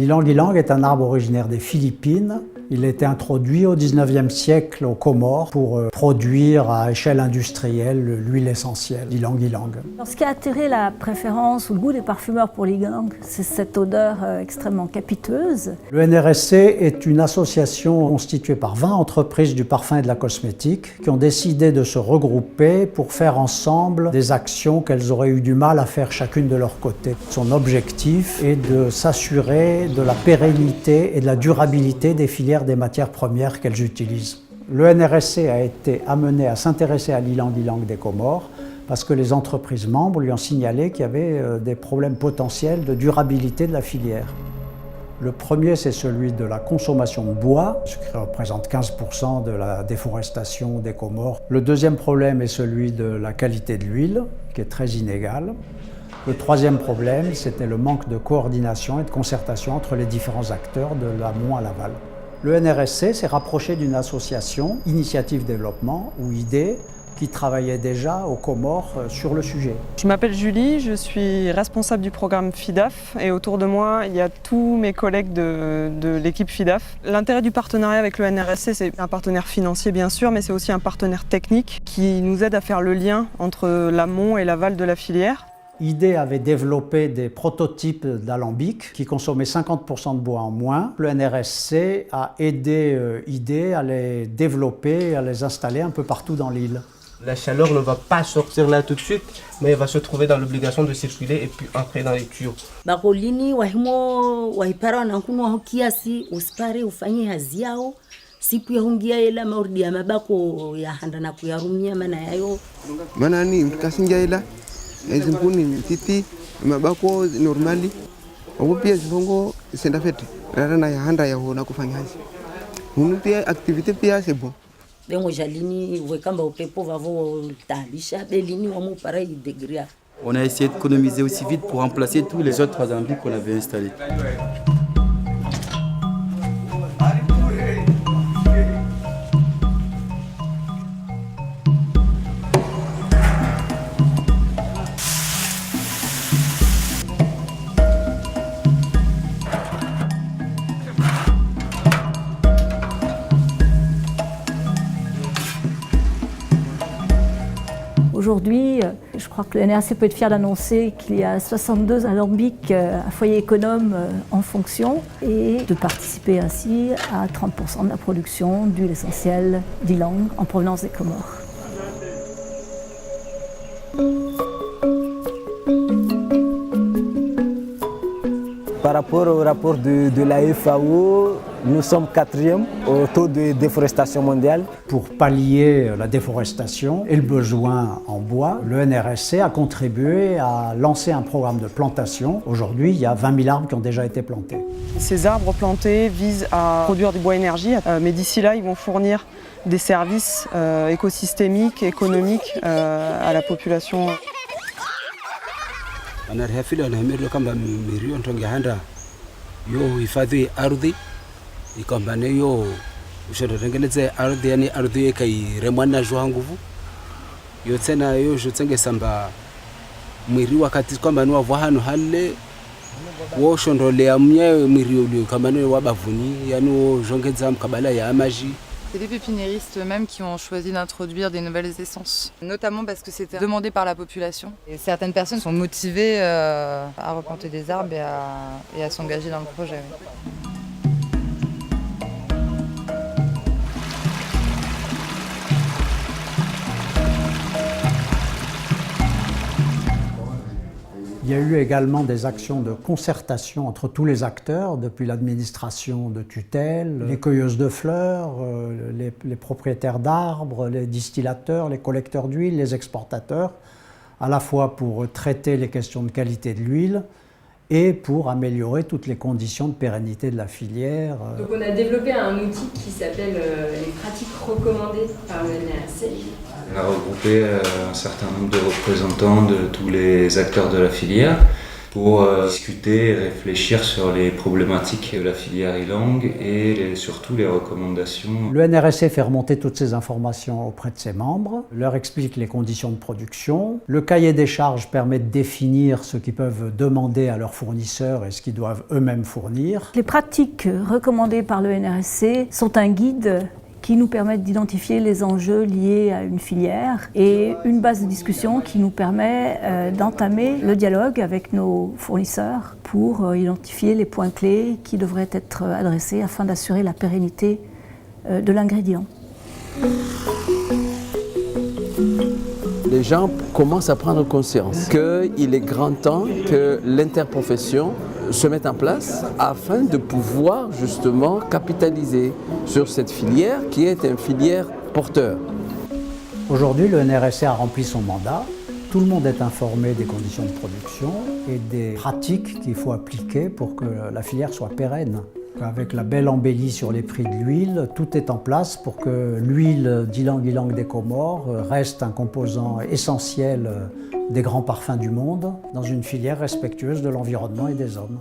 L'ylang-ylang est un arbre originaire des Philippines. Il a été introduit au XIXe siècle aux Comores pour produire à échelle industrielle l'huile essentielle d'ylang-ylang. Ce qui a attiré la préférence ou le goût des parfumeurs pour l'ylang, c'est cette odeur extrêmement capiteuse. Le NRSC est une association constituée par 20 entreprises du parfum et de la cosmétique qui ont décidé de se regrouper pour faire ensemble des actions qu'elles auraient eu du mal à faire chacune de leur côté. Son objectif est de s'assurer de la pérennité et de la durabilité des filières des matières premières qu'elles utilisent. Le NRSC a été amené à s'intéresser à l'ylang-ylang des Comores parce que les entreprises membres lui ont signalé qu'il y avait des problèmes potentiels de durabilité de la filière. Le premier, c'est celui de la consommation de bois, ce qui représente 15% de la déforestation des Comores. Le deuxième problème est celui de la qualité de l'huile, qui est très inégale. Le troisième problème, c'était le manque de coordination et de concertation entre les différents acteurs de l'amont à l'aval. Le NRSC s'est rapproché d'une association, Initiative Développement, ou IDE, qui travaillait déjà aux Comores sur le sujet. Je m'appelle Julie, je suis responsable du programme FIDAF et autour de moi, il y a tous mes collègues de l'équipe FIDAF. L'intérêt du partenariat avec le NRSC, c'est un partenaire financier bien sûr, mais c'est aussi un partenaire technique qui nous aide à faire le lien entre l'amont et l'aval de la filière. IDE avait développé des prototypes d'alambics qui consommaient 50% de bois en moins. Le NRSC a aidé IDE à les développer et à les installer un peu partout dans l'île. La chaleur ne va pas sortir là tout de suite, mais elle va se trouver dans l'obligation de circuler et puis entrer dans les tuyaux. Bakolini wahimo wahipara wanankunu waho kiasi usipare ufanye hazi yao siku ya hungia ela maurdi ya mabako ya handa na kuyarumia mana yayo mana ni mkasinja ela ezimpuni titi mabako normali obo pia zibongo senda fete rara na ya handa ya hona kufanya hazi hunu pia activité pia c'est bon. Bengo jalini wekamba upepo vavo talisha belini wa mupara idegria. On a essayé d'économiser aussi vite pour remplacer tous les autres alambics qu'on avait installés. Aujourd'hui, je crois que le NRSC peut être fier d'annoncer qu'il y a 62 alambics à foyer économe en fonction et de participer ainsi à 30% de la production d'huile essentielle d'ylang en provenance des Comores. Par rapport au rapport de la FAO, nous sommes 4e au taux de déforestation mondiale. Pour pallier la déforestation et le besoin en bois, le NRSC a contribué à lancer un programme de plantation. Aujourd'hui, il y a 20 000 arbres qui ont déjà été plantés. Ces arbres plantés visent à produire du bois énergie, mais d'ici là, ils vont fournir des services écosystémiques, économiques à la population. Anarihafili anahemerwa kamba mirio ntongehanda yo hifadhi ardhi ikambane yo ushotengeleze ardhi yani ardhi ikairemwana jwa nguvu yo tena yo jotsenge samba mwiri wakati kwamba ni wavwa hano hale wo shondolea mnyayo mwiri ulio kambane wabavuni yani wo jongeza mkabala ya amaji. C'est des pépiniéristes eux-mêmes qui ont choisi d'introduire des nouvelles essences, notamment parce que c'était demandé par la population. Et certaines personnes sont motivées à replanter des arbres et à s'engager dans le projet. Oui. Il y a eu également des actions de concertation entre tous les acteurs, depuis l'administration de tutelle, les cueilleuses de fleurs, les propriétaires d'arbres, les distillateurs, les collecteurs d'huile, les exportateurs, à la fois pour traiter les questions de qualité de l'huile et pour améliorer toutes les conditions de pérennité de la filière. Donc on a développé un outil qui s'appelle les pratiques recommandées par le NRSC. On a regroupé un certain nombre de représentants de tous les acteurs de la filière pour discuter et réfléchir sur les problématiques de la filière e-langue et surtout les recommandations. Le NRSC fait remonter toutes ces informations auprès de ses membres, leur explique les conditions de production. Le cahier des charges permet de définir ce qu'ils peuvent demander à leurs fournisseurs et ce qu'ils doivent eux-mêmes fournir. Les pratiques recommandées par le NRSC sont un guide qui nous permettent d'identifier les enjeux liés à une filière et une base de discussion qui nous permet d'entamer le dialogue avec nos fournisseurs pour identifier les points clés qui devraient être adressés afin d'assurer la pérennité de l'ingrédient. Les gens commencent à prendre conscience qu'il est grand temps que l'interprofession se mette en place afin de pouvoir justement capitaliser sur cette filière qui est une filière porteur. Aujourd'hui, le NRSC a rempli son mandat. Tout le monde est informé des conditions de production et des pratiques qu'il faut appliquer pour que la filière soit pérenne. Avec la belle embellie sur les prix de l'huile, tout est en place pour que l'huile d'ylang-ylang des Comores reste un composant essentiel des grands parfums du monde dans une filière respectueuse de l'environnement et des hommes.